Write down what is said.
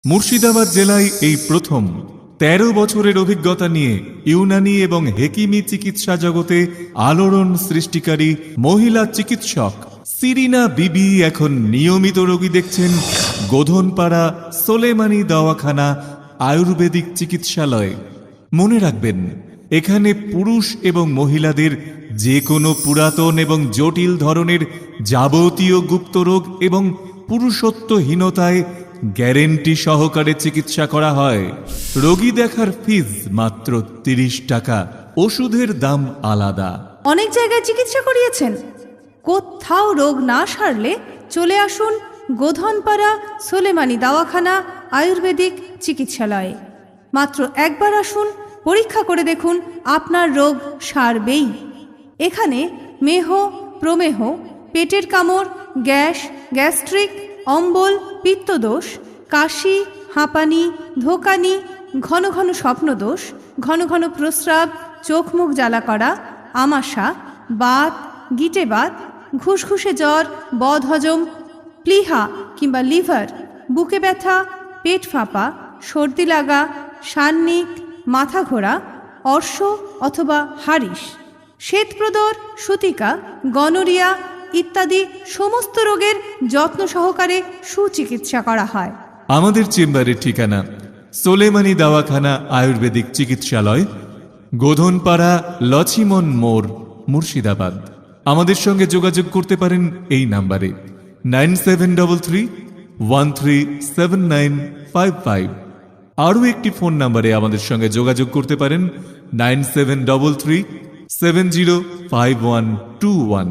মুর্শিদাবাদ জেলায় এই প্রথম ১৩ বছরের অভিজ্ঞতা নিয়ে ইউনানি এবং হেকিমি চিকিৎসা জগতে আলোড়ন সৃষ্টিকারী মহিলা চিকিৎসক সিরিনা বিবি এখন নিয়মিত রোগী দেখছেন গোধনপাড়া সোলেমানি দাওয়াখানা আয়ুর্বেদিক চিকিৎসালয়ে। মনে রাখবেন, এখানে পুরুষ এবং মহিলাদের যে কোনো পুরাতন এবং জটিল ধরনের যাবতীয় গুপ্ত রোগ এবং পুরুষত্বহীনতায় গ্যারেন্টি সহকারে চিকিৎসা করা হয়। রোগী দেখার ফিজ মাত্র ৩০ টাকা, ওষুধের দাম আলাদা। অনেক জায়গায় চিকিৎসা করিয়েছেন, কোথাও রোগ না সারলে চলে আসুন গোধনপাড়া সোলেমানি দাওয়াখানা আয়ুর্বেদিক চিকিৎসালয়ে। মাত্র একবার আসুন, পরীক্ষা করে দেখুন, আপনার রোগ সারবেই। এখানে মেহ, প্রমেহ, পেটের কামড়, গ্যাস, গ্যাস্ট্রিক, অম্বল, পিত্তদোষ, কাশি, হাঁপানি, ধোঁকানি, ঘন ঘন স্বপ্নদোষ, ঘন ঘন প্রস্রাব, চোখ মুখ জ্বালা করা, আমাশা, বাত, গিটেবাত, ঘুসঘুসে জ্বর, বদহজম, প্লীহা কিংবা লিভার, বুকে ব্যথা, পেট ফাঁপা, সর্দি লাগা, সান্নিক, মাথা ঘোরা, অর্শ অথবা হারিস, শ্বেতপ্রদর, সুতিকা, গনোরিয়া ইত্যাদি সমস্ত রোগের যত্ন সহকারে সুচিকিৎসা করা হয়। আমাদের চেম্বারের ঠিকানা সোলেমানি দাওয়াখানা আয়ুর্বেদিক চিকিৎসালয়, গোধনপাড়া লছিমন মোড়, মুর্শিদাবাদ। আমাদের সঙ্গে যোগাযোগ করতে পারেন এই নাম্বারে 9733137955। আরও একটি ফোন নাম্বারে আমাদের সঙ্গে যোগাযোগ করতে পারেন 9733705121।